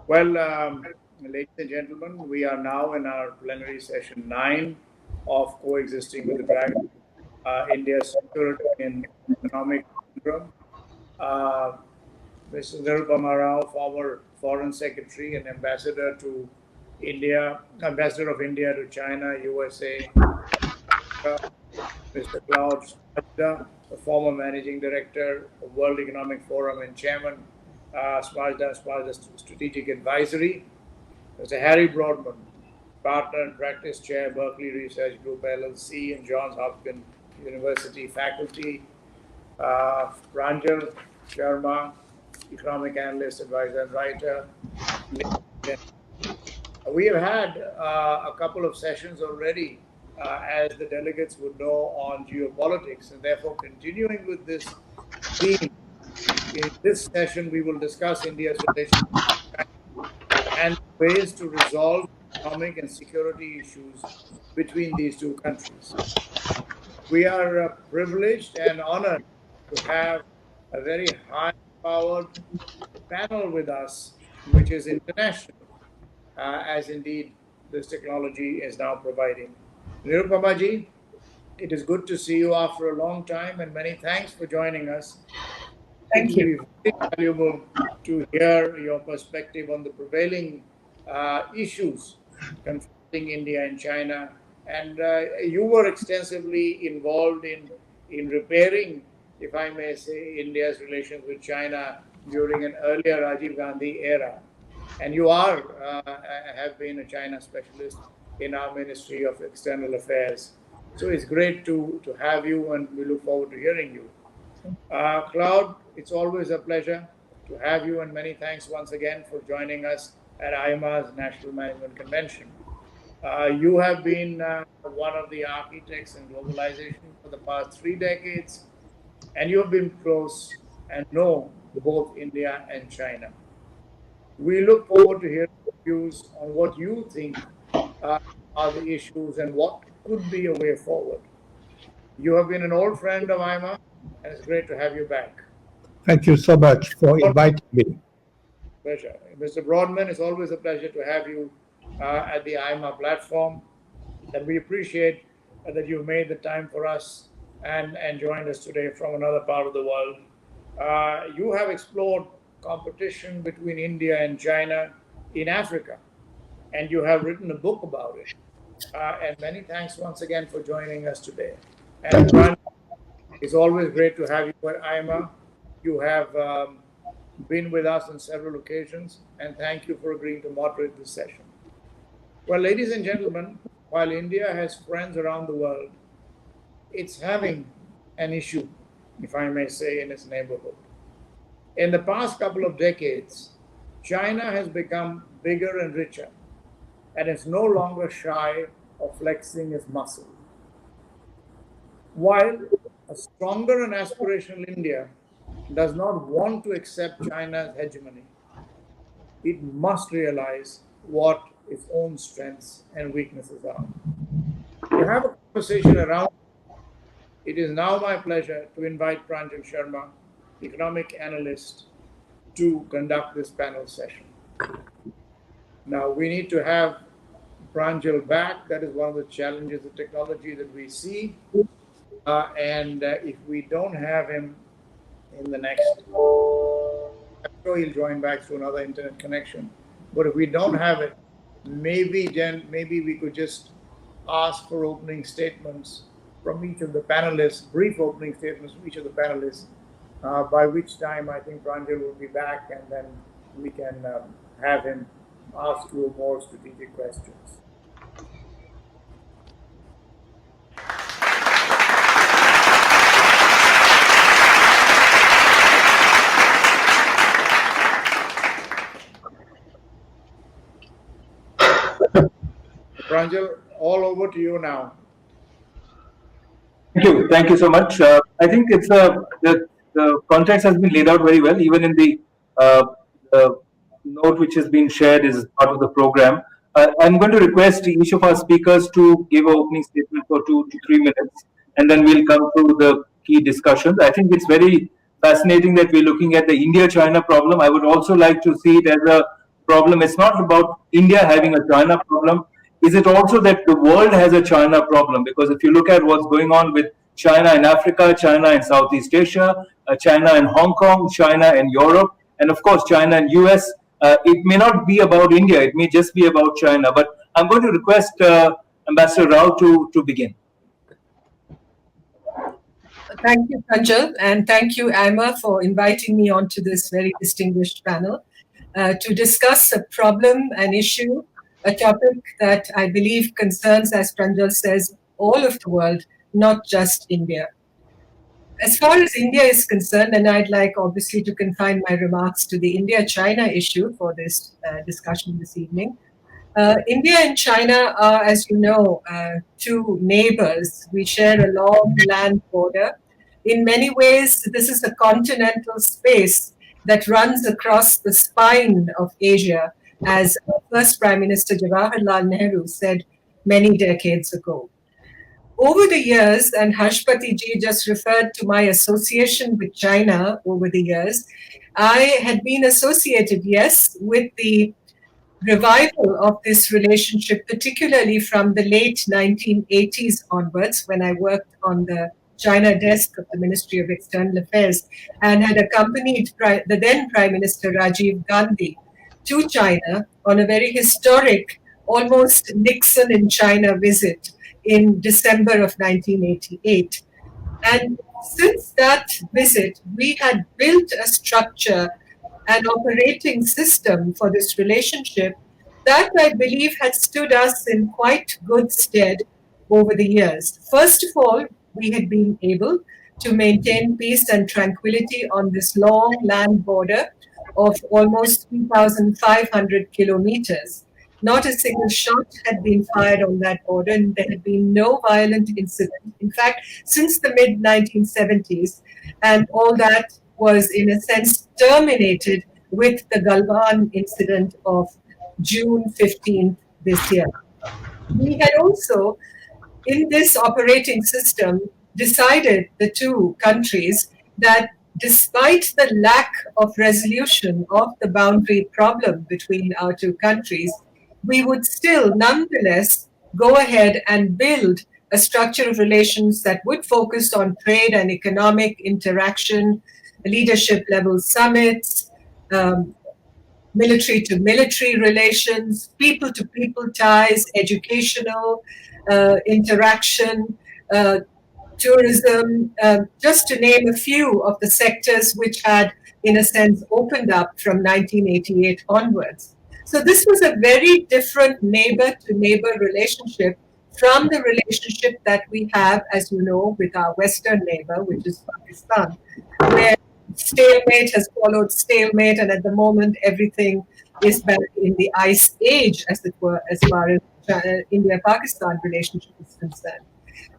Well, ladies and gentlemen, we are now in our plenary session 9 of Coexisting with the Dragon, India's Security and Economic Conundrum. Uh, Mr. Nirupama Rao, former Foreign Secretary and Ambassador to India, Ambassador of India to China, USA, Mr. Claude, Smadja, the former Managing Director of World Economic Forum and Chairman, Smadja Strategic Advisory, Mr. Harry Broadman, Partner and Practice Chair, Berkeley Research Group LLC, and Johns Hopkins University Faculty, Pranjal, Sharma, Economic Analyst, Advisor, and Writer. We have had a couple of sessions already, as the delegates would know, on geopolitics, and therefore continuing with this theme, in this session we will discuss India's relations and ways to resolve economic and security issues between these two countries. We are privileged and honored to have a very high-powered panel with us, which is international, as indeed this technology is now providing. Nirupama ji, it is good to see you after a long time, and many thanks for joining us. Thank you. It will be very valuable to hear your perspective on the prevailing issues confronting India and China. And you were extensively involved in repairing, if I may say, India's relations with China during an earlier Rajiv Gandhi era. And you have been a China specialist in our Ministry of External Affairs. So it's great to have you, and we look forward to hearing you. Claude, it's always a pleasure to have you, and many thanks once again for joining us at AIMA's National Management Convention. You have been one of the architects in globalization for the past 3 decades, and you have been close and know both India and China. We look forward to hearing your views on what you think are the issues and what could be a way forward. You have been an old friend of AIMA, and it's great to have you back. Thank you so much for inviting me. Pleasure. Mr. Broadman, it's always a pleasure to have you at the AIMA platform, and we appreciate that you've made the time for us and joined us today from another part of the world. You have explored competition between India and China in Africa, and you have written a book about it. And many thanks once again for joining us today. And Pranjal, it's always great to have you at AIMA. You have been with us on several occasions, and thank you for agreeing to moderate this session. Well, ladies and gentlemen, while India has friends around the world, it's having an issue, if I may say, in its neighborhood. In the past couple of decades, China has become bigger and richer, and is no longer shy of flexing its muscle. While a stronger and aspirational India does not want to accept China's hegemony, it must realize what its own strengths and weaknesses are. To have a conversation around it is now my pleasure to invite Pranjal Sharma, Economic Analyst, to conduct this panel session. Now, we need to have Pranjal back. That is one of the challenges of technology that we see. And if we don't have him in the next, I'm sure he'll join back through another internet connection. But if we don't have it, maybe we could just ask for opening statements from each of the panelists, brief opening statements from each of the panelists, by which time I think Pranjal will be back, and then we can have him ask you more strategic questions. Pranjal, all over to you now. Thank you so much. I think it's the context has been laid out very well, even in the note which has been shared is part of the program. I'm going to request each of our speakers to give an opening statement for 2 to 3 minutes, and then we'll come to the key discussions. I think it's very fascinating that we're looking at the India-China problem. I would also like to see it as a problem. It's not about India having a China problem. Is it also that the world has a China problem? Because if you look at what's going on with China in Africa, China in Southeast Asia, China in Hong Kong, China in Europe, and of course China and US, it may not be about India. It may just be about China. But I'm going to request Ambassador Rao to begin. Thank you, Pranjal, and thank you, AIMA, for inviting me onto this very distinguished panel to discuss a problem, an issue, a topic that I believe concerns, as Pranjal says, all of the world, not just India. As far as India is concerned, and I'd like obviously to confine my remarks to the India-China issue for this discussion this evening. India and China are, as you know, two neighbors. We share a long land border. In many ways, this is a continental space that runs across the spine of Asia, as first Prime Minister Jawaharlal Nehru said many decades ago. Over the years, and Harshpati ji just referred to my association with China over the years, I had been associated, yes, with the revival of this relationship, particularly from the late 1980s onwards, when I worked on the China desk of the Ministry of External Affairs and had accompanied the then Prime Minister Rajiv Gandhi to China on a very historic, almost Nixon in China visit in December of 1988. And since that visit, we had built a structure, an operating system for this relationship that I believe had stood us in quite good stead over the years. First of all, we had been able to maintain peace and tranquility on this long land border of almost 3,500 kilometers. Not a single shot had been fired on that border, and there had been no violent incident. In fact, since the mid-1970s, and all that was, in a sense, terminated with the Galwan incident of June 15th this year. We had also, in this operating system, decided, the two countries, that despite the lack of resolution of the boundary problem between our two countries, we would still nonetheless go ahead and build a structure of relations that would focus on trade and economic interaction, leadership level summits, military to military relations, people to people ties, educational interaction, tourism, just to name a few of the sectors which had, in a sense, opened up from 1988 onwards. So this was a very different neighbor-to-neighbor relationship from the relationship that we have, as you know, with our Western neighbor, which is Pakistan, where stalemate has followed stalemate, and at the moment everything is back in the ice age, as it were, as far as India-Pakistan relationship is concerned.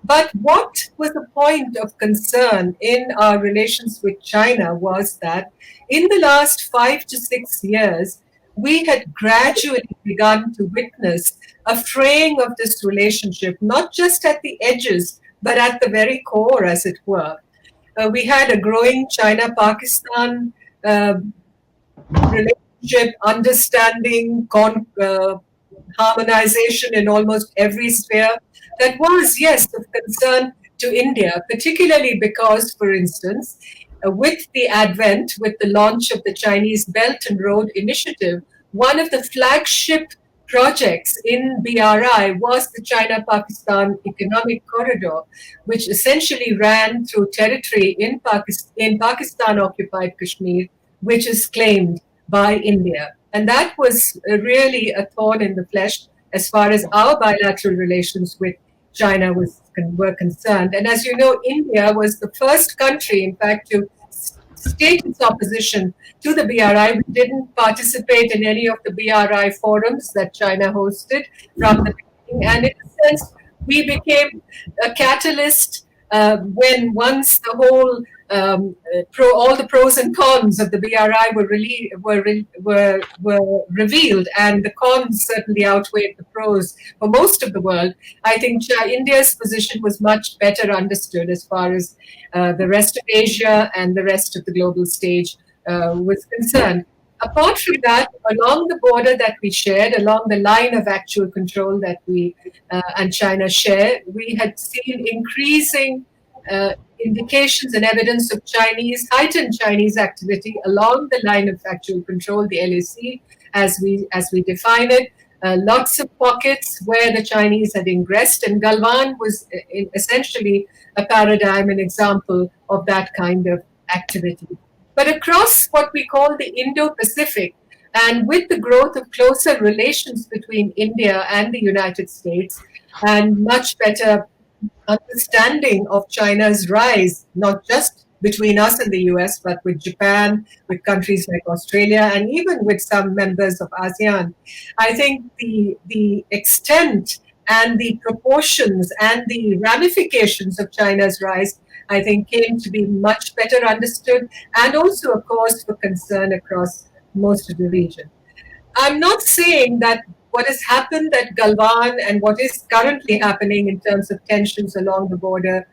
But what was the point of concern in our relations with China was that in the last 5 to 6 years, we had gradually begun to witness a fraying of this relationship, not just at the edges, but at the very core, as it were. We had a growing China-Pakistan relationship, understanding, harmonization in almost every sphere that was, yes, of concern to India, particularly because, for instance, with the launch of the Chinese Belt and Road Initiative, one of the flagship projects in BRI was the China-Pakistan Economic Corridor, which essentially ran through territory in Pakistan-occupied Kashmir, which is claimed by India. And that was really a thorn in the flesh as far as our bilateral relations with China were concerned. And as you know, India was the first country, in fact, to state its opposition to the BRI. We didn't participate in any of the BRI forums that China hosted from the beginning. And in a sense, we became a catalyst when once the whole all the pros and cons of the BRI were revealed, and the cons certainly outweighed the pros for most of the world. I think India's position was much better understood as far as the rest of Asia and the rest of the global stage was concerned. Apart from that, along the border that we shared, along the line of actual control that we and China share, we had seen increasing indications and evidence of heightened Chinese activity along the line of actual control, the LAC, as we define it. Lots of pockets where the Chinese had ingressed, and Galwan was essentially a paradigm, an example of that kind of activity. But across what we call the Indo-Pacific, and with the growth of closer relations between India and the United States, and much better understanding of China's rise, not just between us and the US, but with Japan, with countries like Australia, and even with some members of ASEAN. I think the extent and the proportions and the ramifications of China's rise, I think, came to be much better understood, and also a cause for concern across most of the region. I'm not saying that what has happened at Galwan and what is currently happening in terms of tensions along the border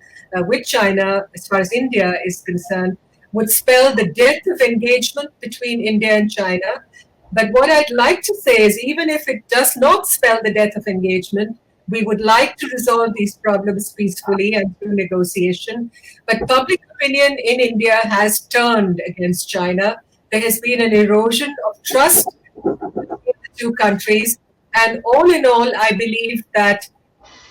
with China, as far as India is concerned, would spell the death of engagement between India and China. But what I'd like to say is, even if it does not spell the death of engagement, we would like to resolve these problems peacefully and through negotiation. But public opinion in India has turned against China. There has been an erosion of trust between the two countries. And all in all, I believe that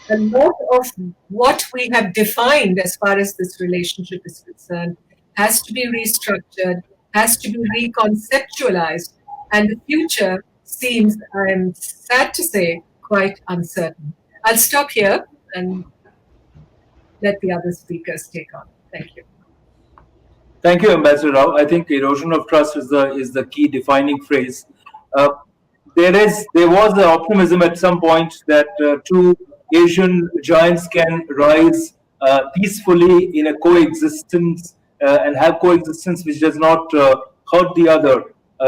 a lot of what we have defined as far as this relationship is concerned has to be restructured, has to be reconceptualized. And the future seems, I'm sad to say, quite uncertain. I'll stop here and let the other speakers take on. Thank you. Thank you, Ambassador Rao. I think erosion of trust is the key defining phrase. There was the optimism at some point that two Asian giants can rise peacefully in a coexistence and have coexistence which does not hurt the other.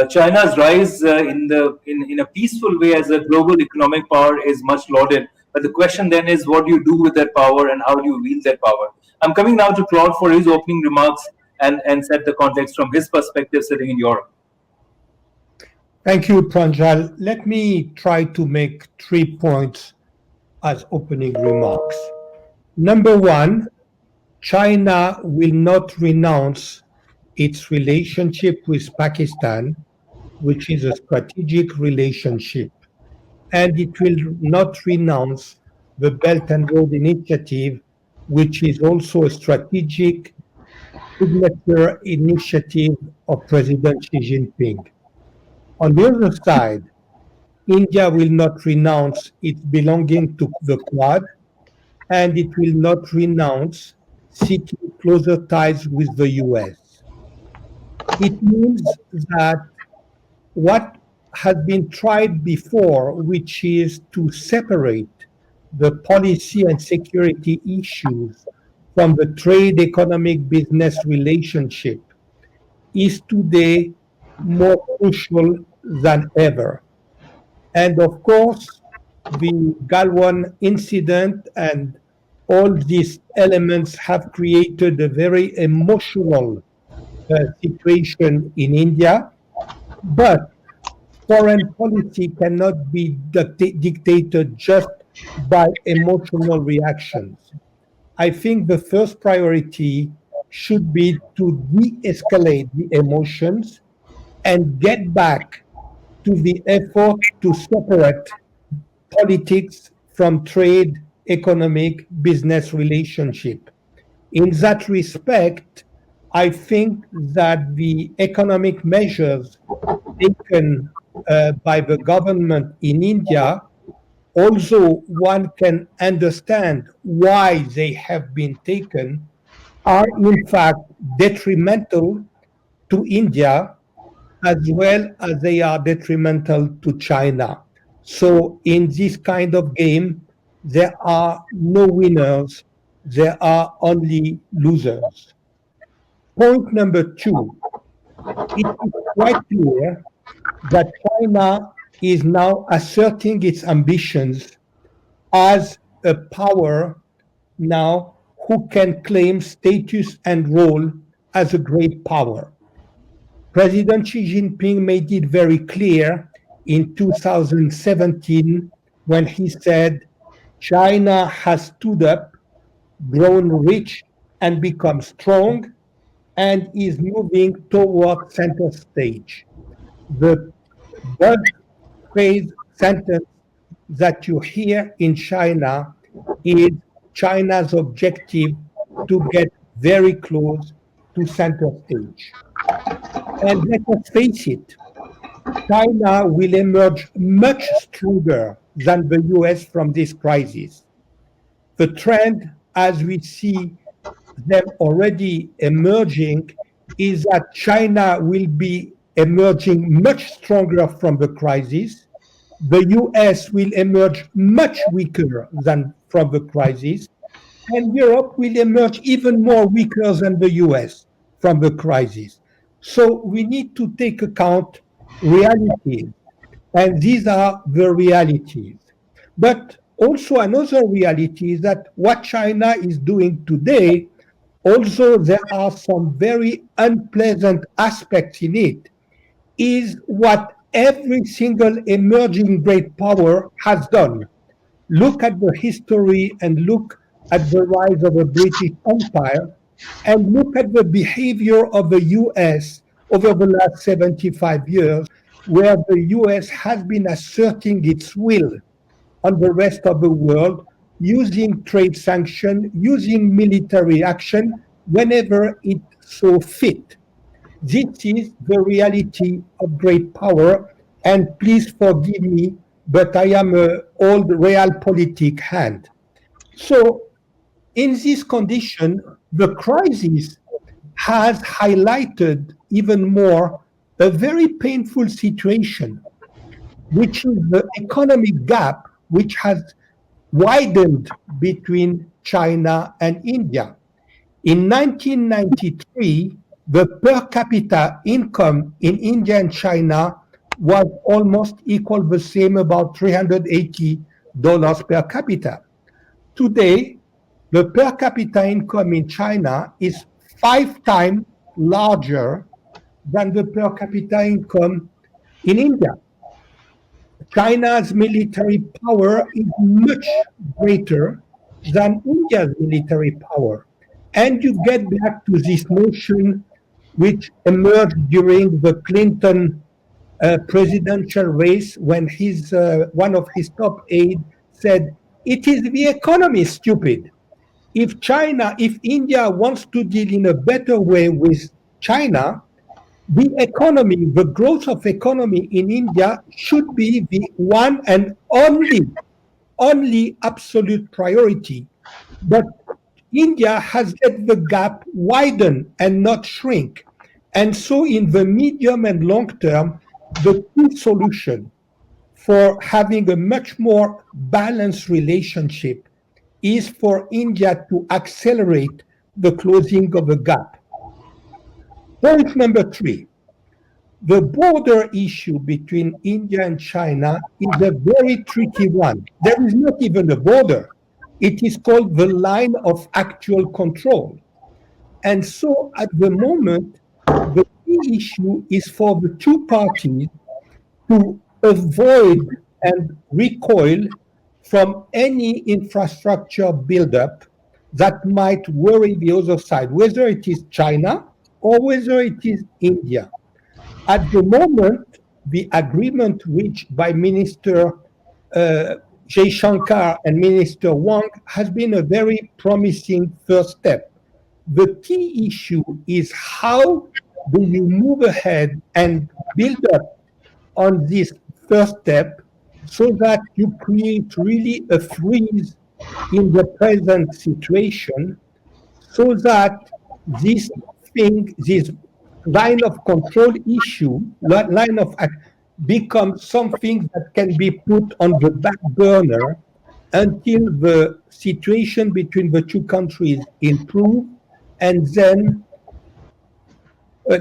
China's rise in a peaceful way as a global economic power is much lauded. But the question then is, what do you do with that power and how do you wield that power? I'm coming now to Claude for his opening remarks and set the context from his perspective sitting in Europe. Thank you, Pranjal. Let me try to make 3 points as opening remarks. Number one, China will not renounce its relationship with Pakistan, which is a strategic relationship, and it will not renounce the Belt and Road Initiative, which is also a strategic signature initiative of President Xi Jinping. On the other side, India will not renounce its belonging to the Quad, and it will not renounce seeking closer ties with the US. It means that what has been tried before, which is to separate the policy and security issues from the trade, economic, business relationship, is today more crucial than ever. And of course, the Galwan incident and all these elements have created a very emotional situation in India. But foreign policy cannot be dictated just by emotional reactions. I think the first priority should be to de-escalate the emotions and get back to the effort to separate politics from trade, economic, business relationship. In that respect, I think that the economic measures taken by the government in India, although one can understand why they have been taken, are in fact detrimental to India as well as they are detrimental to China. So in this kind of game, there are no winners, there are only losers. Point number two, it is quite clear that China is now asserting its ambitions as a power now who can claim status and role as a great power. President Xi Jinping made it very clear in 2017 when he said, China has stood up, grown rich, and become strong, and is moving toward center stage. The buzz phrase sentence that you hear in China is China's objective to get very close to center stage. And let us face it, China will emerge much stronger than the US from this crisis. The trend, as we see them already emerging, is that China will be emerging much stronger from the crisis. The US will emerge much weaker than from the crisis, and Europe will emerge even more weaker than the US from the crisis. So we need to take account realities, and these are the realities. But also another reality is that what China is doing today, although there are some very unpleasant aspects in it, is what every single emerging great power has done. Look at the history and look at the rise of the British Empire and look at the behavior of the US over the last 75 years, where the US has been asserting its will on the rest of the world, using trade sanctions, using military action whenever it saw fit. This is the reality of great power, and please forgive me, but I am an old realpolitik hand. So in this condition, the crisis has highlighted even more a very painful situation, which is the economic gap which has widened between China and India. In 1993, the per capita income in India and China was almost equal the same, about $380 per capita. Today, the per capita income in China is 5 times larger than the per capita income in India. China's military power is much greater than India's military power. And you get back to this notion which emerged during the Clinton presidential race when one of his top aides said, it is the economy, stupid. If India wants to deal in a better way with China, the economy, the growth of economy in India should be the one and only absolute priority. But India has let the gap widen and not shrink. And so in the medium and long term, the key solution for having a much more balanced relationship is for India to accelerate the closing of the gap. Point number 3, the border issue between India and China is a very tricky one. There is not even a border. It is called the line of actual control. And so at the moment, the key issue is for the two parties to avoid and recoil from any infrastructure buildup that might worry the other side, whether it is China or whether it is India. At the moment, the agreement reached by Minister Jaishankar and Minister Wang has been a very promising first step. The key issue is how do you move ahead and build up on this first step so that you create really a freeze in the present situation so that this line of control issue, line of act, becomes something that can be put on the back burner until the situation between the two countries improve, and then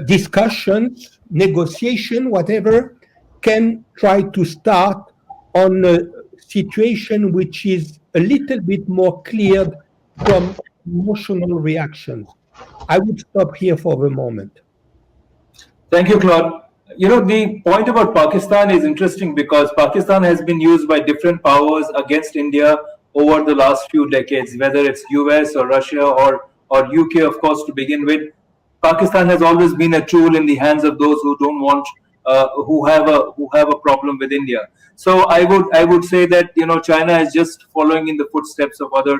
discussions, negotiation, whatever, can try to start on a situation which is a little bit more cleared from emotional reactions. I would stop here for the moment. Thank you, Claude. The point about Pakistan is interesting because Pakistan has been used by different powers against India over the last few decades, whether it's US or Russia or UK, of course, to begin with. Pakistan has always been a tool in the hands of those who don't want, who have a problem with India. So I would say that China is just following in the footsteps of other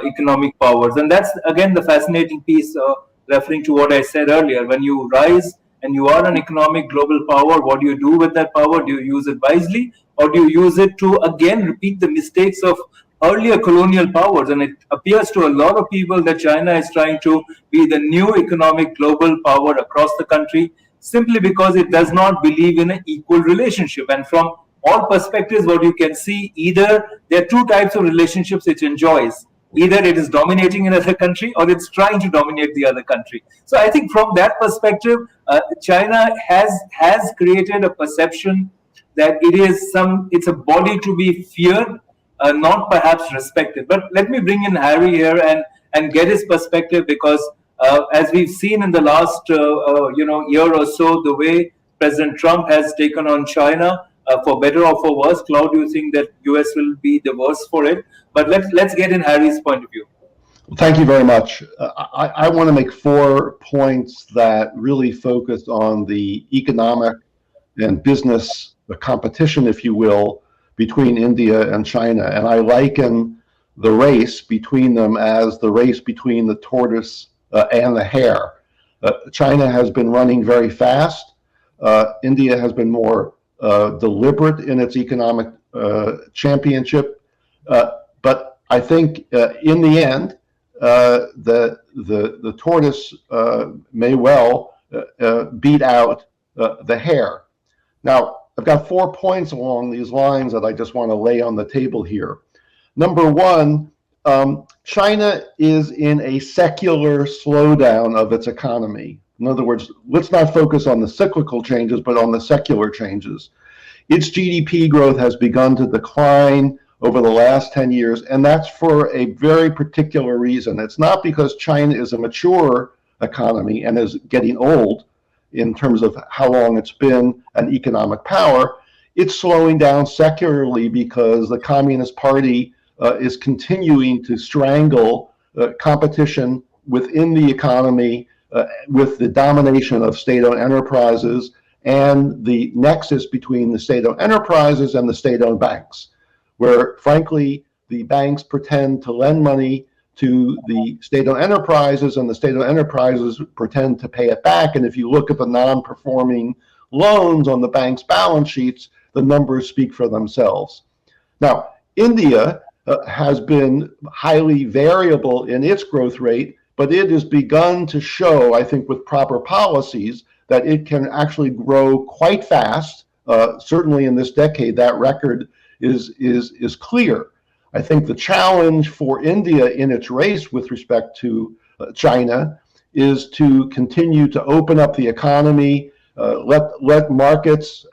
economic powers, and that's again the fascinating piece, referring to what I said earlier. When you rise and you are an economic global power, what do you do with that power? Do you use it wisely, or do you use it to again repeat the mistakes of earlier colonial powers? And it appears to a lot of people that China is trying to be the new economic global power across the country, simply because it does not believe in an equal relationship. And from all perspectives, what you can see, either there are two types of relationships it enjoys. Either it is dominating another country or it's trying to dominate the other country. So I think from that perspective, China has created a perception that it's a body to be feared, not perhaps respected. But let me bring in Harry here and get his perspective, because as we've seen in the last year or so, the way President Trump has taken on China, for better or for worse. Claude, do you think that US will be the worse for it? But let's get in Harry's point of view. Thank you very much. I want to make 4 points that really focus on the economic and business, the competition, if you will, between India and China. And I liken the race between them as the race between the tortoise and the hare. China has been running very fast. India has been more deliberate in its economic championship. But I think in the end, the tortoise may well beat out the hare. Now, I've got 4 points along these lines that I just want to lay on the table here. Number one, China is in a secular slowdown of its economy. In other words, let's not focus on the cyclical changes, but on the secular changes. Its GDP growth has begun to decline over the last 10 years, and that's for a very particular reason. It's not because China is a mature economy and is getting old in terms of how long it's been an economic power. It's slowing down secularly because the Communist Party is continuing to strangle competition within the economy with the domination of state-owned enterprises and the nexus between the state-owned enterprises and the state-owned banks, where frankly the banks pretend to lend money to the state-owned enterprises and the state-owned enterprises pretend to pay it back. And if you look at the non-performing loans on the bank's balance sheets, the numbers speak for themselves. Now, India has been highly variable in its growth rate, but it has begun to show, I think, with proper policies, that it can actually grow quite fast. Certainly in this decade, that record is clear. I think the challenge for India in its race with respect to China is to continue to open up the economy, let markets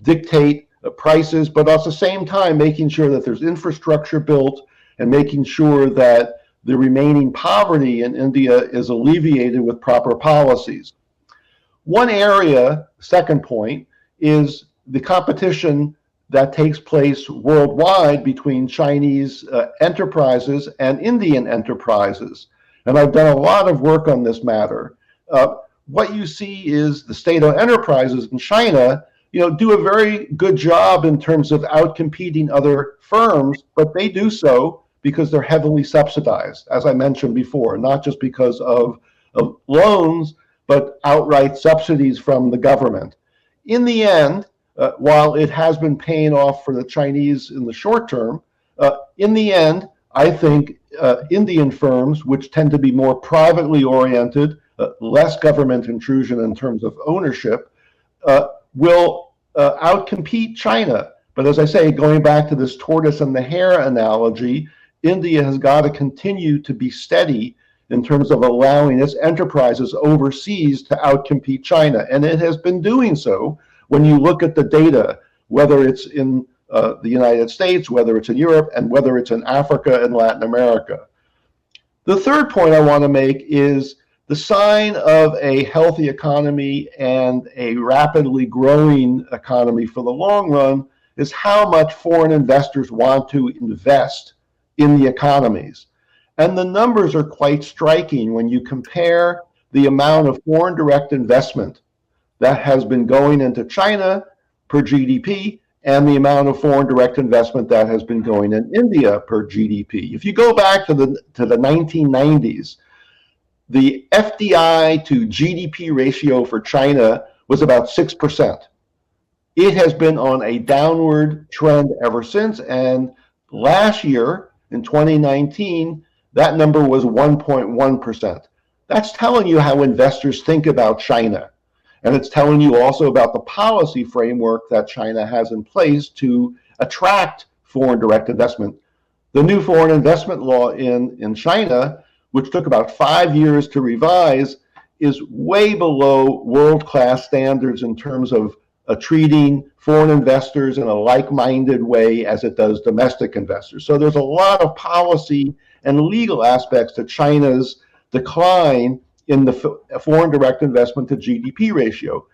dictate prices, but at the same time making sure that there's infrastructure built and making sure that the remaining poverty in India is alleviated with proper policies. One area, second point, is the competition that takes place worldwide between Chinese enterprises and Indian enterprises. And I've done a lot of work on this matter. What you see is the state-owned enterprises in China, do a very good job in terms of outcompeting other firms, but they do so because they're heavily subsidized, as I mentioned before, not just because of loans, but outright subsidies from the government. In the end, while it has been paying off for the Chinese in the short term, in the end, I think Indian firms, which tend to be more privately oriented, less government intrusion in terms of ownership, will outcompete China. But as I say, going back to this tortoise and the hare analogy, India has got to continue to be steady in terms of allowing its enterprises overseas to outcompete China. And it has been doing so when you look at the data, whether it's in the United States, whether it's in Europe, and whether it's in Africa and Latin America. The third point I want to make is The sign of a healthy economy and a rapidly growing economy for the long run is how much foreign investors want to invest in the economies. And the numbers are quite striking when you compare the amount of foreign direct investment that has been going into China per GDP and the amount of foreign direct investment that has been going in India per GDP. If you go back to the 1990s, the FDI to GDP ratio for China was about 6%. It has been on a downward trend ever since, and last year, in 2019, that number was 1.1%. That's telling you how investors think about China. And it's telling you also about the policy framework that China has in place to attract foreign direct investment. The new foreign investment law in China, which took about 5 years to revise, is way below world-class standards in terms of treating foreign investors in a like-minded way as it does domestic investors. So there's a lot of policy and legal aspects to China's decline in the foreign direct investment to GDP ratio.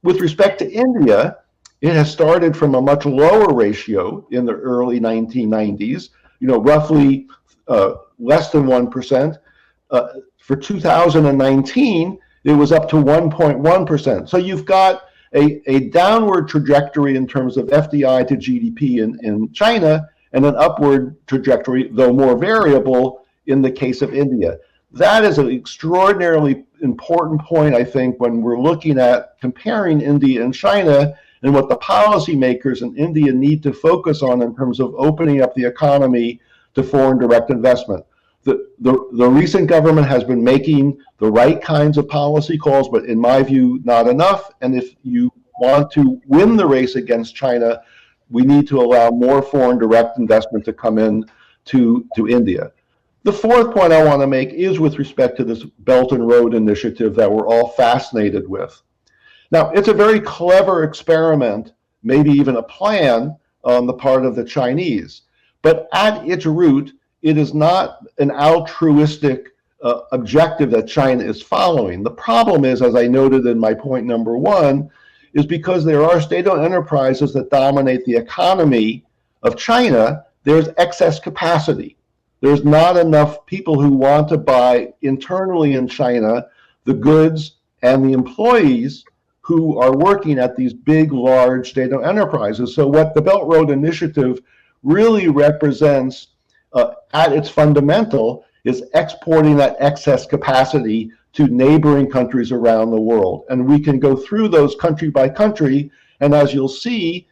With respect to India, it has started from a much lower ratio in the early 1990s, roughly less than 1%. For 2019, it was up to 1.1%. So you've got a downward trajectory in terms of FDI to GDP in China, and an upward trajectory, though more variable, in the case of India. That is an extraordinarily important point, I think, when we're looking at comparing India and China and what the policymakers in India need to focus on in terms of opening up the economy to foreign direct investment. The recent government has been making the right kinds of policy calls, but in my view, not enough. And if you want to win the race against China, we need to allow more foreign direct investment to come in to India. The fourth point I want to make is with respect to this Belt and Road Initiative that we're all fascinated with. Now, it's a very clever experiment, maybe even a plan on the part of the Chinese, but at its root, it is not an altruistic objective that China is following. The problem is, as I noted in my point number one, is because there are state-owned enterprises that dominate the economy of China, there's excess capacity. There's not enough people who want to buy internally in China the goods and the employees who are working at these big, large state-owned enterprises. So what the Belt Road Initiative really represents at its fundamental is exporting that excess capacity to neighboring countries around the world. And we can go through those country by country, and as you'll see,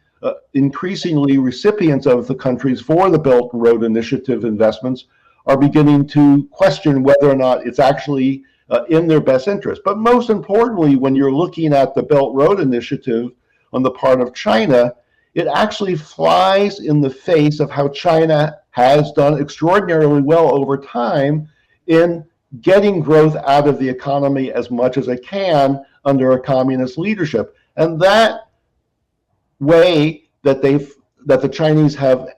increasingly recipients of the countries for the Belt and Road Initiative investments are beginning to question whether or not it's actually in their best interest. But most importantly, when you're looking at the Belt Road Initiative on the part of China, it actually flies in the face of how China has done extraordinarily well over time in getting growth out of the economy as much as it can under a communist leadership. And that way that the Chinese have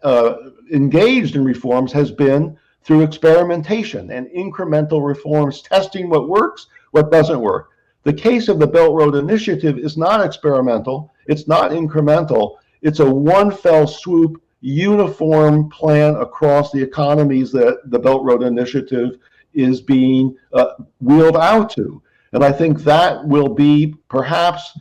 engaged in reforms has been through experimentation and incremental reforms, testing what works, what doesn't work. The case of the Belt Road Initiative is not experimental, it's not incremental, it's a one fell swoop, uniform plan across the economies that the Belt Road Initiative is being wheeled out to. And I think that will be perhaps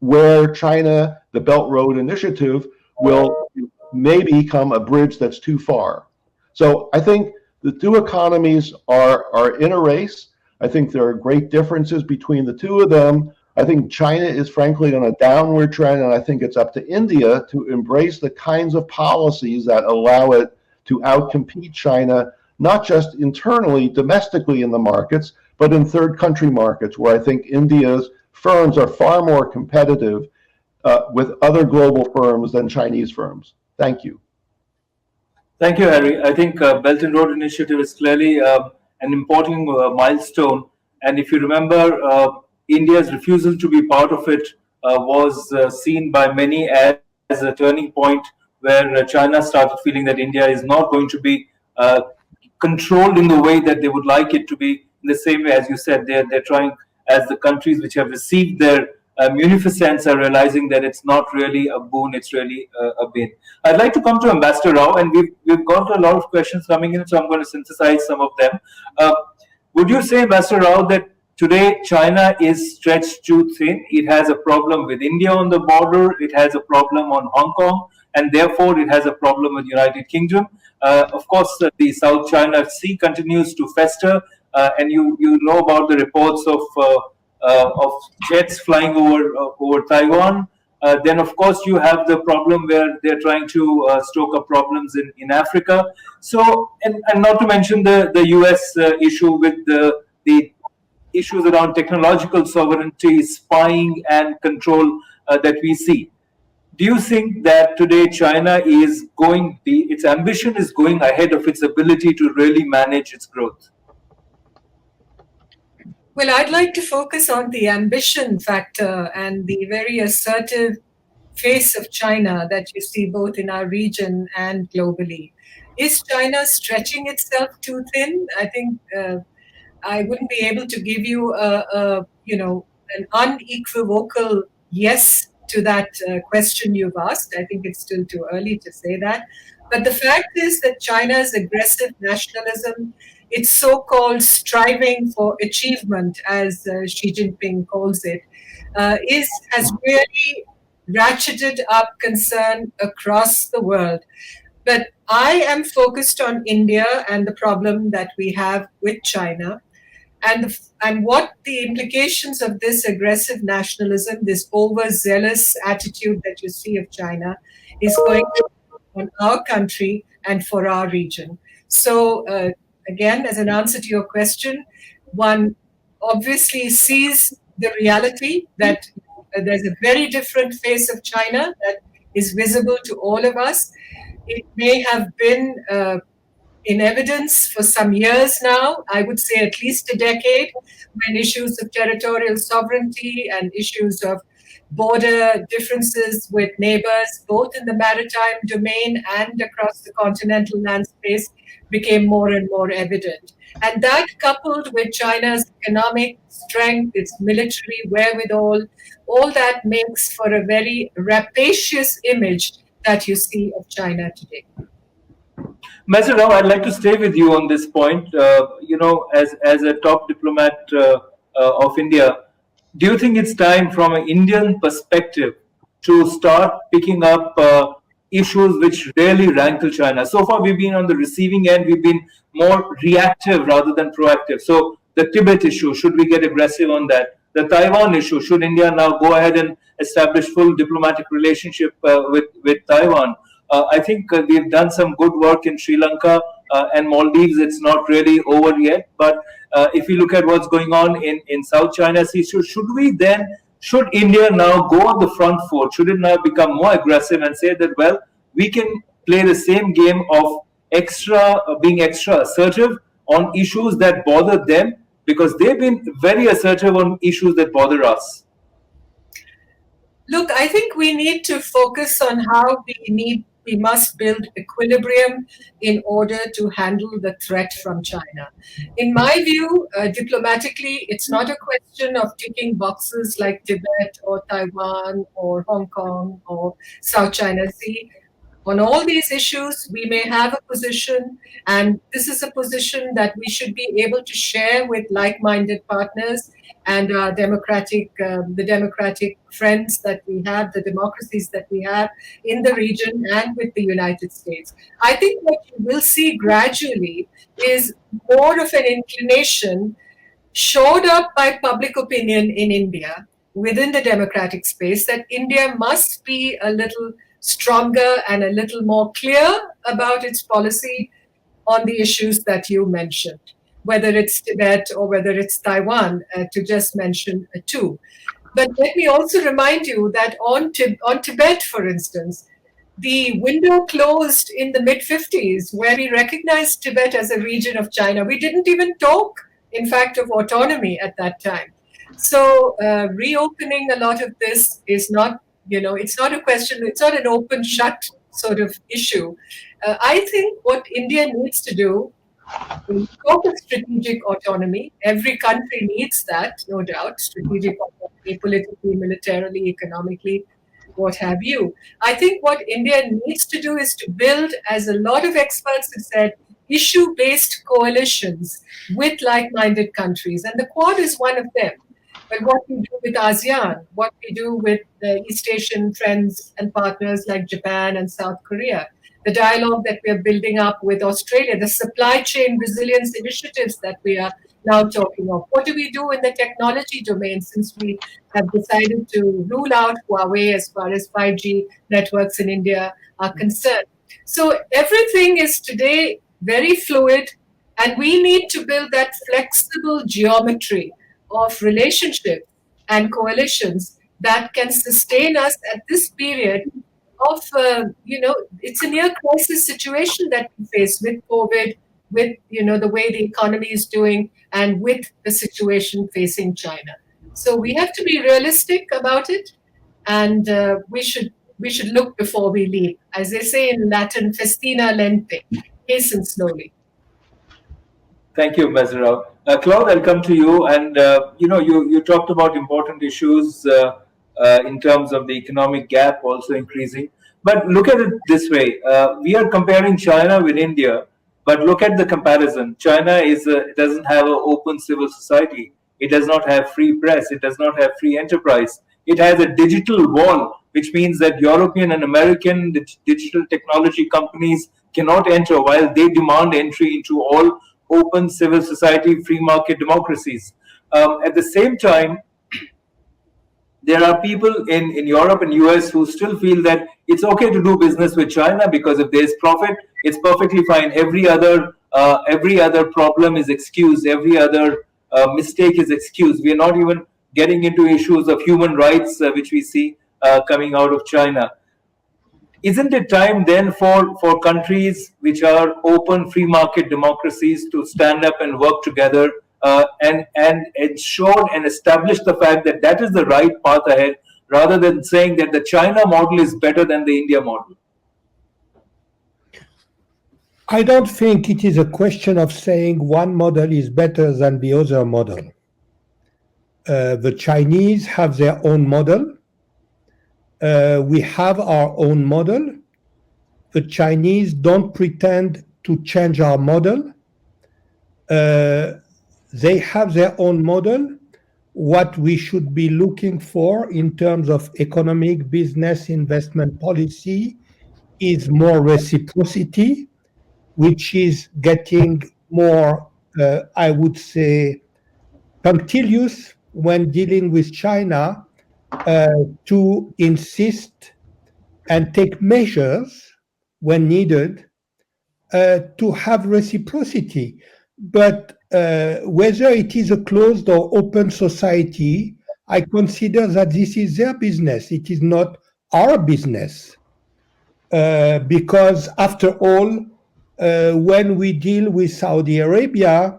where China, the Belt Road Initiative, will maybe become a bridge that's too far. So I think the two economies are in a race. I think there are great differences between the two of them. I think China is frankly on a downward trend, and I think it's up to India to embrace the kinds of policies that allow it to outcompete China, not just internally, domestically in the markets, but in third country markets, where I think India's firms are far more competitive with other global firms than Chinese firms. Thank you. Thank you, Harry. I think Belt and Road Initiative is clearly an important milestone. And if you remember, India's refusal to be part of it was seen by many as a turning point where China started feeling that India is not going to be controlled in the way that they would like it to be in the same way as you said, they're trying, as the countries which have received their munificence are realizing that it's not really a boon, it's really a bane. I'd like to come to Ambassador Rao, and we've got a lot of questions coming in, so I'm going to synthesize some of them. Would you say, Ambassador Rao, that today China is stretched too thin? It has a problem with India on the border, it has a problem on Hong Kong, and therefore it has a problem with United Kingdom. Of course, the South China Sea continues to fester, and you know about the reports of jets flying over Taiwan. Then, of course, you have the problem where they're trying to stoke up problems in Africa. So, and not to mention the US issue with the issues around technological sovereignty, spying, and control that we see. Do you think that today China is its ambition is going ahead of its ability to really manage its growth? Well, I'd like to focus on the ambition factor and the very assertive face of China that you see both in our region and globally. Is China stretching itself too thin? I think I wouldn't be able to give you an unequivocal yes to that question you've asked. I think it's still too early to say that. But the fact is that China's aggressive nationalism, its so-called striving for achievement, as Xi Jinping calls it, has really ratcheted up concern across the world. But I am focused on India and the problem that we have with China, and what the implications of this aggressive nationalism, this overzealous attitude that you see of China, is going to on our country and for our region. So again, as an answer to your question, one obviously sees the reality that there's a very different face of China that is visible to all of us. It may have been in evidence for some years now, I would say at least a decade, when issues of territorial sovereignty and issues of border differences with neighbors, both in the maritime domain and across the continental land space, became more and more evident. And that, coupled with China's economic strength, its military wherewithal, all that makes for a very rapacious image that you see of China today. Mr. Rao, I'd like to stay with you on this point. As a top diplomat of India, do you think it's time from an Indian perspective to start picking up issues which really rankle China? So far, we've been on the receiving end. We've been more reactive rather than proactive. So the Tibet issue, should we get aggressive on that? The Taiwan issue, should India now go ahead and establish full diplomatic relationship with Taiwan? I think we've done some good work in Sri Lanka and Maldives. It's not really over yet. But if you look at what's going on in South China Sea, should India now go on the front foot? Should it now become more aggressive and say that, well, we can play the same game of being extra assertive on issues that bother them, because they've been very assertive on issues that bother us? Look, I think we need to focus on how we must build equilibrium in order to handle the threat from China. In my view, diplomatically, it's not a question of ticking boxes like Tibet or Taiwan or Hong Kong or South China Sea. On all these issues, we may have a position, and this is a position that we should be able to share with like-minded partners and the democratic friends that we have, the democracies that we have in the region and with the United States. I think what you will see gradually is more of an inclination showed up by public opinion in India within the democratic space that India must be a little stronger and a little more clear about its policy on the issues that you mentioned, whether it's Tibet or whether it's Taiwan, to just mention two. But let me also remind you that on Tibet, for instance, the window closed in the mid-50s where we recognized Tibet as a region of China. We didn't even talk, in fact, of autonomy at that time. So reopening a lot of this is not, it's not a question, it's not an open shut sort of issue. I think what India needs to do When we talk of strategic autonomy, every country needs that, no doubt, strategic autonomy, politically, militarily, economically, what have you. I think what India needs to do is to build, as a lot of experts have said, issue-based coalitions with like-minded countries. And the Quad is one of them. But what we do with ASEAN, what we do with the East Asian friends and partners like Japan and South Korea, the dialogue that we are building up with Australia, the supply chain resilience initiatives that we are now talking of. What do we do in the technology domain, since we have decided to rule out Huawei as far as 5G networks in India are concerned? So everything is today very fluid, and we need to build that flexible geometry of relationships and coalitions that can sustain us at this period of, it's a near crisis situation that we face with COVID, with, the way the economy is doing, and with the situation facing China. So we have to be realistic about it, and we should look before we leap. As they say in Latin, festina lente, hasten slowly. Thank you, Mazarao. Claude, I'll come to you. And, you talked about important issues in terms of the economic gap also increasing. But look at it this way. We are comparing China with India, but look at the comparison. China doesn't have an open civil society. It does not have free press. It does not have free enterprise. It has a digital wall, which means that European and American digital technology companies cannot enter, while they demand entry into all open civil society, free market democracies. At the same time, there are people in Europe and US who still feel that it's okay to do business with China because if there's profit, it's perfectly fine. Every other problem is excused. Every other mistake is excused. We are not even getting into issues of human rights, which we see coming out of China. Isn't it time then for countries which are open free market democracies to stand up and work together and ensure and establish the fact that that is the right path ahead, rather than saying that the China model is better than the India model? I don't think it is a question of saying one model is better than the other model. The Chinese have their own model. We have our own model. The Chinese don't pretend to change our model. They have their own model. What we should be looking for in terms of economic, business, investment policy is more reciprocity, which is getting more, I would say, punctilious when dealing with China, to insist and take measures when needed to have reciprocity. But whether it is a closed or open society, I consider that this is their business. It is not our business. Because after all, when we deal with Saudi Arabia,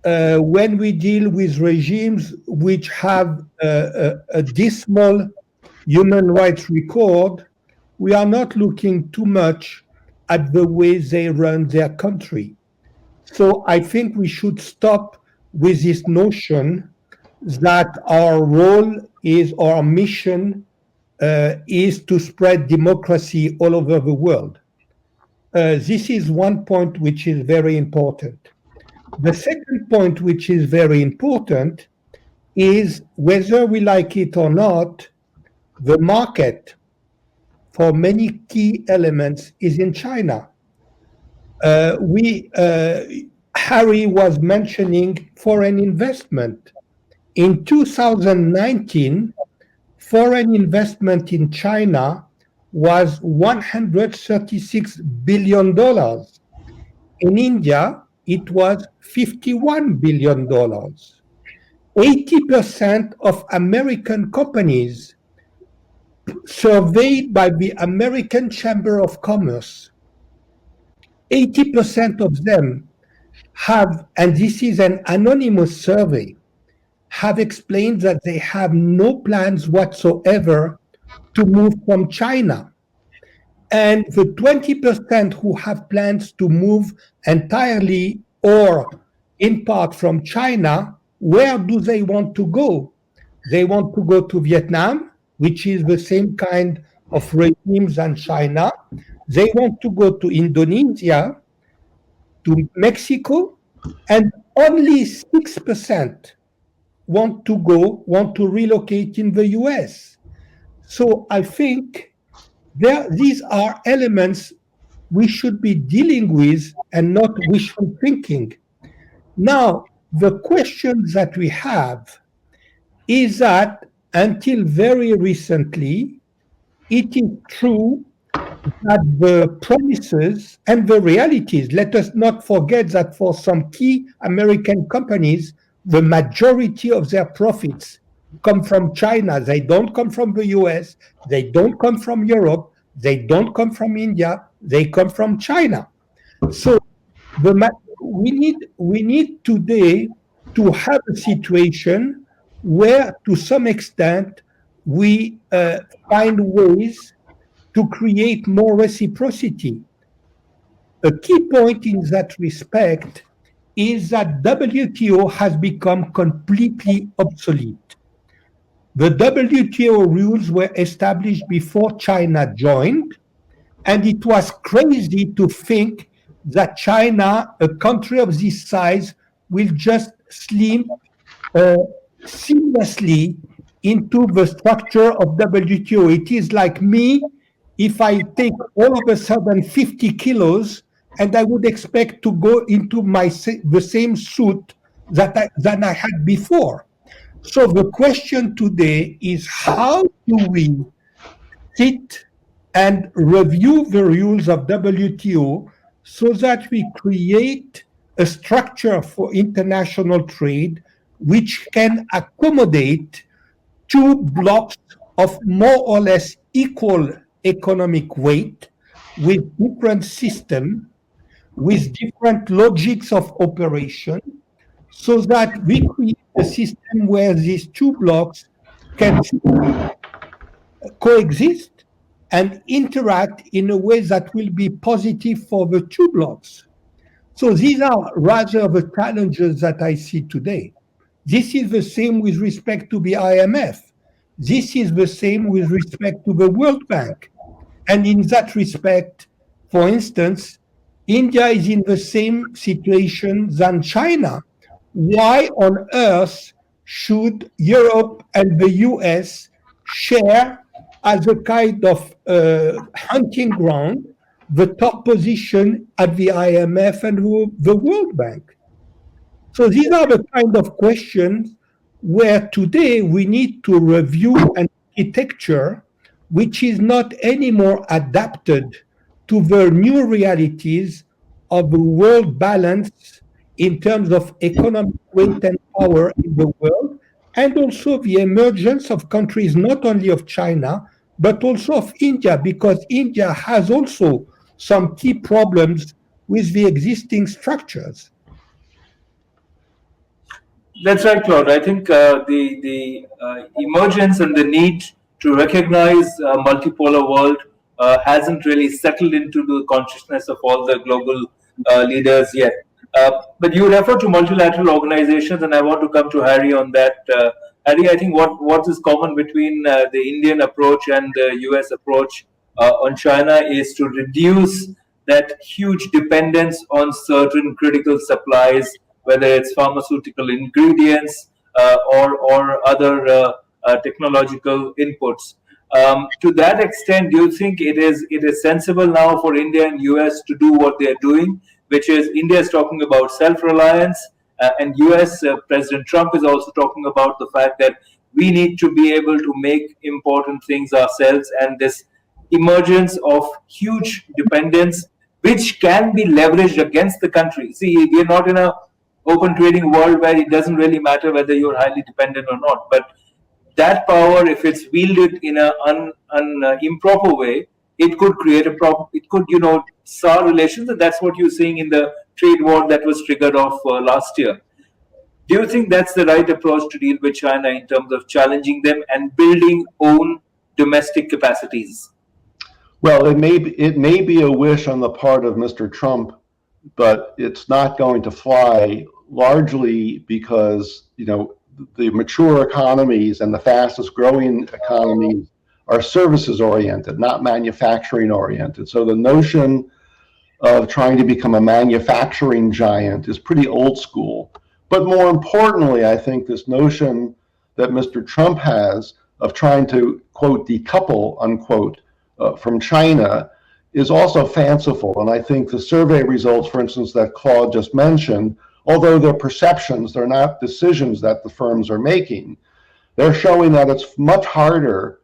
when we deal with regimes which have a dismal human rights record, we are not looking too much at the way they run their country. So I think we should stop with this notion that our role is, or our mission is to spread democracy all over the world. This is one point which is very important. The second point, which is very important, is whether we like it or not, the market for many key elements is in China. Harry was mentioning foreign investment. In 2019, foreign investment in China was $136 billion. In India, it was $51 billion. 80% of American companies surveyed by the American Chamber of Commerce, 80% of them have, and this is an anonymous survey, have explained that they have no plans whatsoever to move from China. And the 20% who have plans to move entirely or in part from China, where do they want to go? They want to go to Vietnam, which is the same kind of regimes as China. They want to go to Indonesia, to Mexico, and only 6% want to relocate in the US. So I think these are elements we should be dealing with and not wishful thinking. Now, the question that we have is that until very recently, it is true that the promises and the realities, let us not forget that for some key American companies, the majority of their profits come from China. They don't come from the US, they don't come from Europe, they don't come from India, they come from China. So we need today to have a situation where, to some extent, we find ways to create more reciprocity. A key point in that respect is that WTO has become completely obsolete. The WTO rules were established before China joined, and it was crazy to think that China, a country of this size, will just slip seamlessly into the structure of WTO. It is like me if I take all of a sudden 50 kilos and I would expect to go into the same suit that I had before. So the question today is, how do we sit and review the rules of WTO so that we create a structure for international trade which can accommodate two blocks of more or less equal economic weight, with different systems, with different logics of operation, so that we create a system where these two blocks can coexist and interact in a way that will be positive for the two blocks. So these are rather the challenges that I see today. This is the same with respect to the IMF. This is the same with respect to the World Bank. And in that respect, for instance, India is in the same situation than China. Why on earth should Europe and the US share, as a kind of hunting ground, the top position at the IMF and the World Bank? So these are the kind of questions where today we need to review an architecture which is not anymore adapted to the new realities of the world balance in terms of economic weight and power in the world, and also the emergence of countries not only of China, but also of India, because India has also some key problems with the existing structures. That's right, Claude. I think the emergence and the need to recognize a multipolar world hasn't really settled into the consciousness of all the global leaders yet. But you refer to multilateral organizations, and I want to come to Harry on that. Harry, I think what is common between the Indian approach and the US approach on China is to reduce that huge dependence on certain critical supplies, whether it's pharmaceutical ingredients or other technological inputs. To that extent, do you think it is sensible now for India and US to do what they are doing, which is India is talking about self-reliance, and US President Trump is also talking about the fact that we need to be able to make important things ourselves, and this emergence of huge dependence which can be leveraged against the country. See, we are not in a open trading world where it doesn't really matter whether you're highly dependent or not, but that power, if it's wielded in an improper way, it could create a problem. It could, sour relations, and that's what you're seeing in the trade war that was triggered off last year. Do you think that's the right approach to deal with China in terms of challenging them and building own domestic capacities? Well, it may be a wish on the part of Mr. Trump but it's not going to fly, largely because, the mature economies and the fastest growing economies are services oriented, not manufacturing oriented. So the notion of trying to become a manufacturing giant is pretty old school. But more importantly, I think this notion that Mr. Trump has of trying to, quote, decouple, unquote, from China is also fanciful. And I think the survey results, for instance, that Claude just mentioned, although they're perceptions, they're not decisions that the firms are making, they're showing that it's much harder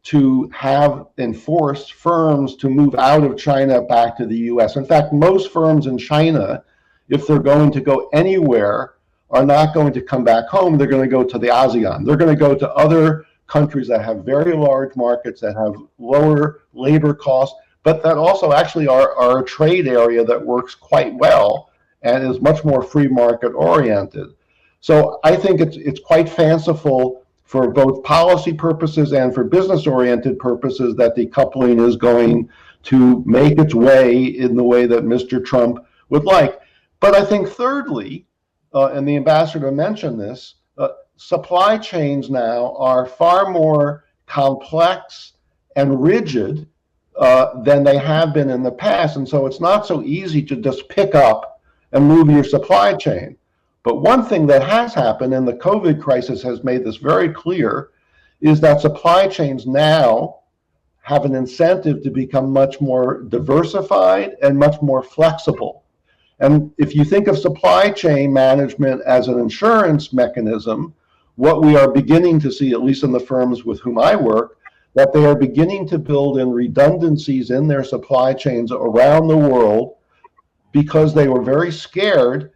to have enforced firms to move out of China back to the US. In fact, most firms in China, if they're going to go anywhere, are not going to come back home. They're going to go to the ASEAN. They're going to go to other countries that have very large markets, that have lower labor costs, but that also actually are a trade area that works quite well and is much more free market oriented. So I think it's quite fanciful for both policy purposes and for business oriented purposes that decoupling is going to make its way in the way that Mr. Trump would like. But I think thirdly, and the ambassador mentioned this, supply chains now are far more complex and rigid than they have been in the past. And so it's not so easy to just pick up and move your supply chain. But one thing that has happened, and the COVID crisis has made this very clear, is that supply chains now have an incentive to become much more diversified and much more flexible. And if you think of supply chain management as an insurance mechanism, what we are beginning to see, at least in the firms with whom I work, that they are beginning to build in redundancies in their supply chains around the world because they were very scared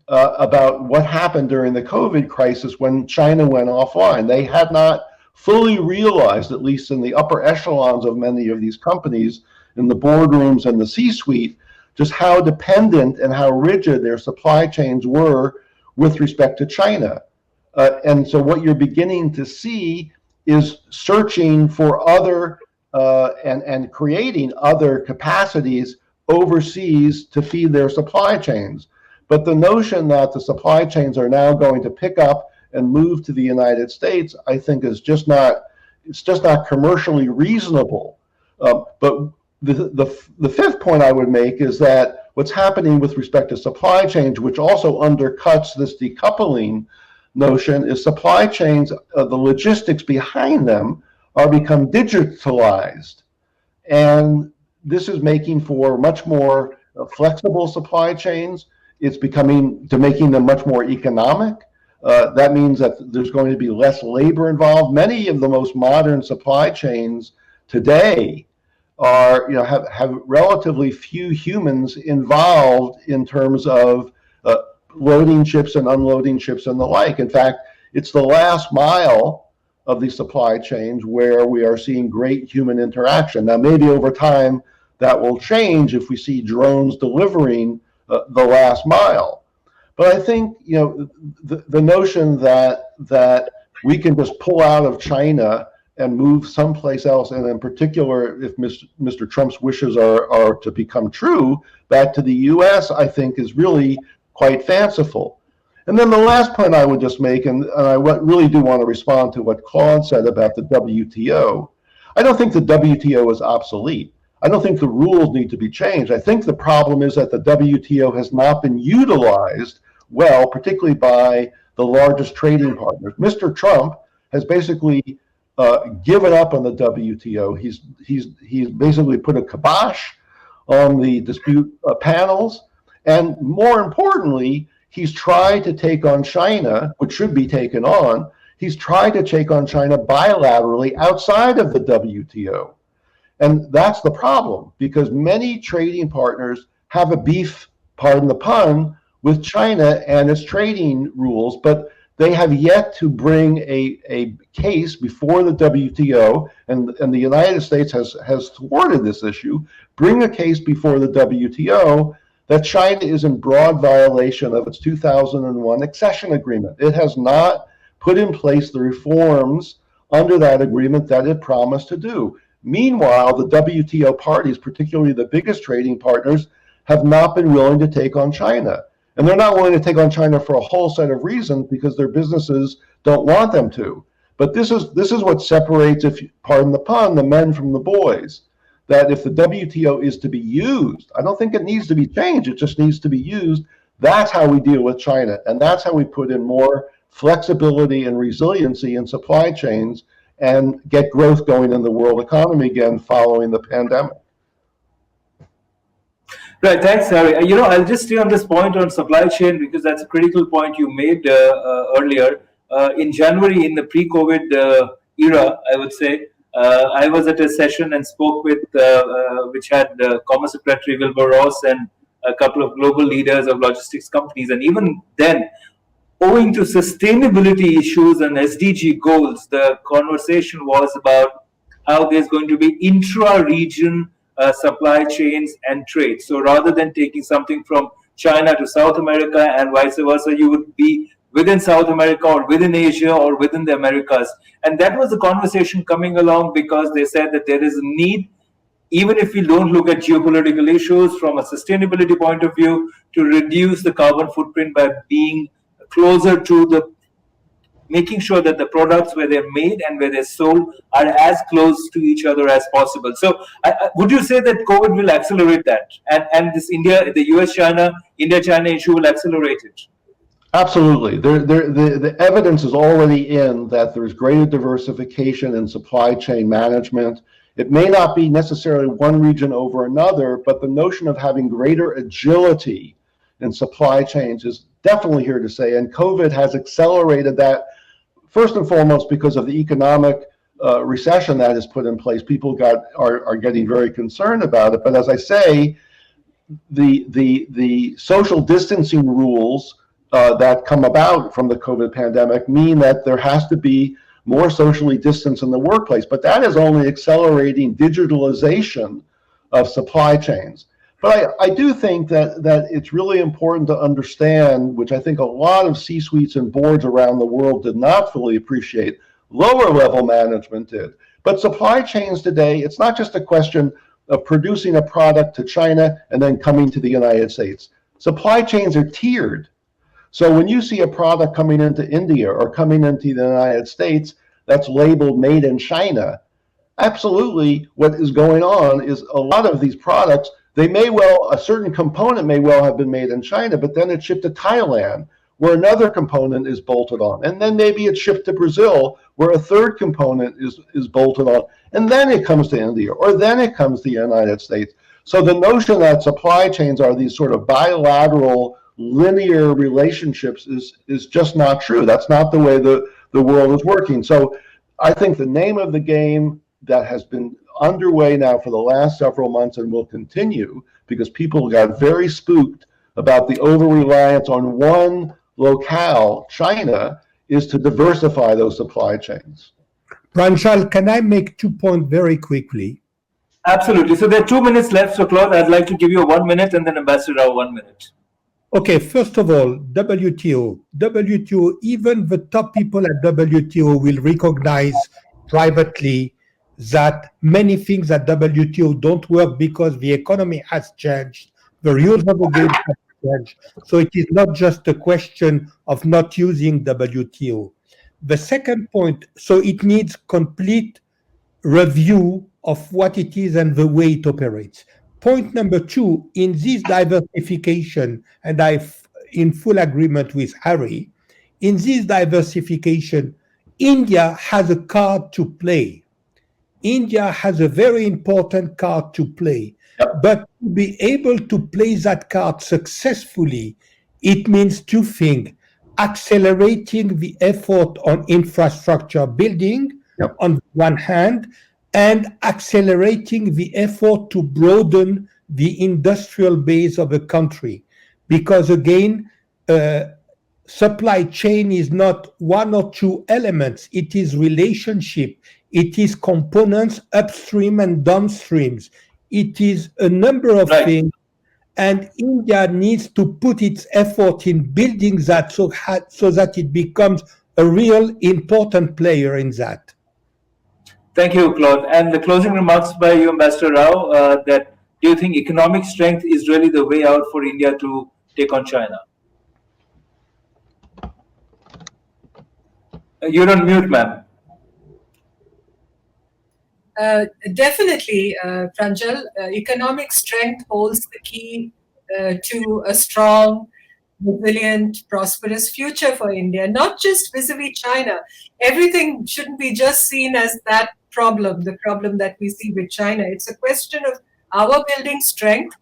about what happened during the COVID crisis when China went offline. They had not fully realized, at least in the upper echelons of many of these companies, in the boardrooms and the C-suite, just how dependent and how rigid their supply chains were with respect to China. And so what you're beginning to see is searching for other and creating other capacities overseas to feed their supply chains. But the notion that the supply chains are now going to pick up and move to the United States, I think is just not commercially reasonable. But the fifth point I would make is that what's happening with respect to supply chains, which also undercuts this decoupling notion, is supply chains, the logistics behind them are become digitalized. And this is making for much more flexible supply chains. It's making them much more economic. That means that there's going to be less labor involved. Many of the most modern supply chains today have relatively few humans involved in terms of loading ships and unloading ships and the like. In fact, it's the last mile of the supply chains where we are seeing great human interaction. Now, maybe over time that will change if we see drones delivering the last mile. But I think the notion that we can just pull out of China and move someplace else, and in particular, if Mr. Trump's wishes are to become true, back to the U.S., I think is really quite fanciful. And then the last point I would just make, and I really do want to respond to what Claude said about the WTO. I don't think the WTO is obsolete. I don't think the rules need to be changed. I think the problem is that the WTO has not been utilized well, particularly by the largest trading partners. Mr. Trump has basically given up on the WTO. He's basically put a kibosh on the dispute panels. And more importantly, he's tried to take on China, which should be taken on. He's tried to take on China bilaterally outside of the WTO. And that's the problem, because many trading partners have a beef, pardon the pun, with China and its trading rules, but they have yet to bring a case before the WTO, and the United States has thwarted this issue, bring a case before the WTO that China is in broad violation of its 2001 accession agreement. It has not put in place the reforms under that agreement that it promised to do. Meanwhile, the WTO parties, particularly the biggest trading partners, have not been willing to take on China. And they're not willing to take on China for a whole set of reasons because their businesses don't want them to. But this is what separates, if you pardon the pun, the men from the boys. That if the WTO is to be used, I don't think it needs to be changed, it just needs to be used. That's how we deal with China. And that's how we put in more flexibility and resiliency in supply chains and get growth going in the world economy again following the pandemic. Right, thanks, Harry. I'll just stay on this point on supply chain because that's a critical point you made earlier. In January, in the pre-COVID era, I would say, I was at a session and spoke with, which had Commerce Secretary Wilbur Ross and a couple of global leaders of logistics companies. And even then, owing to sustainability issues and SDG goals, the conversation was about how there's going to be intra-region supply chains and trade. So rather than taking something from China to South America and vice versa, you would be within South America or within Asia or within the Americas. And that was the conversation coming along because they said that there is a need, even if we don't look at geopolitical issues from a sustainability point of view, to reduce the carbon footprint by being closer to the making sure that the products where they're made and where they're sold are as close to each other as possible. So would you say that COVID will accelerate that? And this the US-China, India-China issue will accelerate it? Absolutely. The evidence is already in that there's greater diversification in supply chain management. It may not be necessarily one region over another, but the notion of having greater agility in supply chains is definitely here to stay. And COVID has accelerated that, first and foremost, because of the economic recession that is put in place. People are getting very concerned about it. But as I say, the social distancing rules that come about from the COVID pandemic mean that there has to be more socially distanced in the workplace. But that is only accelerating digitalization of supply chains. But I do think that it's really important to understand, which I think a lot of C-suites and boards around the world did not fully appreciate, lower level management did. But supply chains today, it's not just a question of producing a product to China and then coming to the United States. Supply chains are tiered. So when you see a product coming into India or coming into the United States that's labeled made in China, absolutely what is going on is a lot of these products, a certain component may well have been made in China, but then it's shipped to Thailand where another component is bolted on. And then maybe it's shipped to Brazil where a third component is bolted on. And then it comes to India, or then it comes to the United States. So the notion that supply chains are these sort of bilateral linear relationships is just not true. That's not the way the world is working. So I think the name of the game that has been underway now for the last several months and will continue, because people got very spooked about the over-reliance on one locale, China, is to diversify those supply chains. Pranjal, can I make 2 points very quickly? Absolutely. So there are 2 minutes left. So Claude, I'd like to give you 1 minute and then Ambassador Rao 1 minute. Okay, first of all, WTO, even the top people at WTO will recognize privately that many things at WTO don't work because the economy has changed, the rules of the game have changed. So it is not just a question of not using WTO. The second point, so it needs complete review of what it is and the way it operates. Point number 2, in this diversification, and I'm in full agreement with Harry, in this diversification, India has a card to play. India has a very important card to play. Yep. But to be able to play that card successfully, it means 2 things. Accelerating the effort on infrastructure building, yep, on one hand, and accelerating the effort to broaden the industrial base of a country. Because again, supply chain is not 1 or 2 elements, it is relationship, it is components upstream and downstreams, it is a number of things, and India needs to put its effort in building that so that it becomes a real important player in that. Thank you, Claude. And the closing remarks by you, Ambassador Rao, that do you think economic strength is really the way out for India to take on China? You're on mute, ma'am. Definitely, Pranjal, economic strength holds the key to a strong, resilient, prosperous future for India, not just vis-a-vis China. Everything shouldn't be just seen as that problem, the problem that we see with China. It's a question of our building strength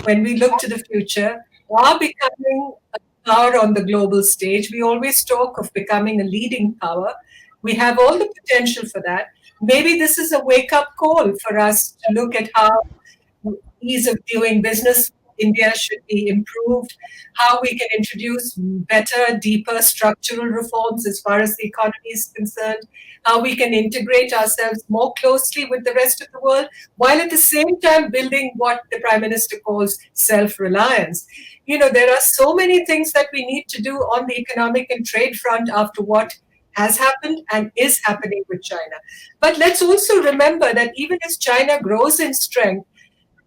when we look to the future, our becoming a power on the global stage. We always talk of becoming a leading power. We have all the potential for that. Maybe this is a wake-up call for us to look at how ease of doing business in India should be improved, how we can introduce better, deeper structural reforms as far as the economy is concerned, how we can integrate ourselves more closely with the rest of the world, while at the same time building what the Prime Minister calls self-reliance. You know, there are so many things that we need to do on the economic and trade front after what has happened and is happening with China. But let's also remember that even as China grows in strength,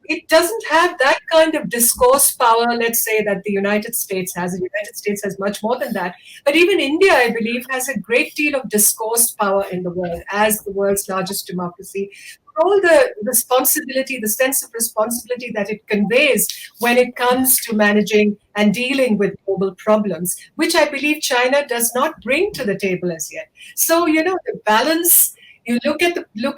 it doesn't have that kind of discourse power, let's say, that the United States has. The United States has much more than that. But even India, I believe, has a great deal of discourse power in the world as the world's largest democracy. For all the responsibility, the sense of responsibility that it conveys when it comes to managing and dealing with global problems, which I believe China does not bring to the table as yet. So, you know, the balance, you look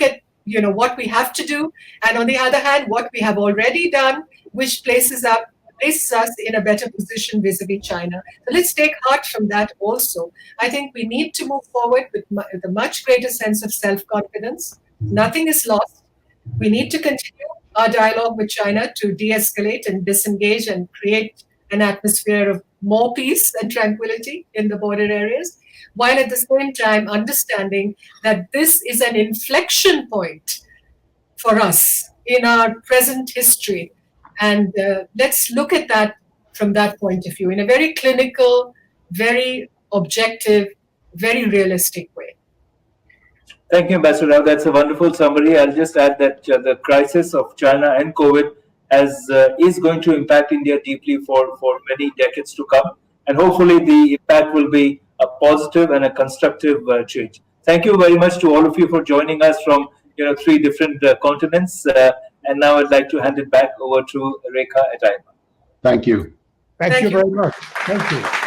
at you know, what we have to do, and on the other hand, what we have already done, which places us in a better position vis-a-vis China. So let's take heart from that also. I think we need to move forward with a much greater sense of self-confidence. Nothing is lost. We need to continue our dialogue with China to de-escalate and disengage and create an atmosphere of more peace and tranquility in the border areas, while at the same time understanding that this is an inflection point for us in our present history. And let's look at that from that point of view in a very clinical, very objective, very realistic way. Thank you, Ambassador Rao. That's a wonderful summary. I'll just add that the crisis of China and COVID is going to impact India deeply for many decades to come. And hopefully the impact will be a positive and a constructive change. Thank you very much to all of you for joining us from 3 different continents. And now I'd like to hand it back over to Rekha at AIMA. Thank you. Thank you very much. Thank you.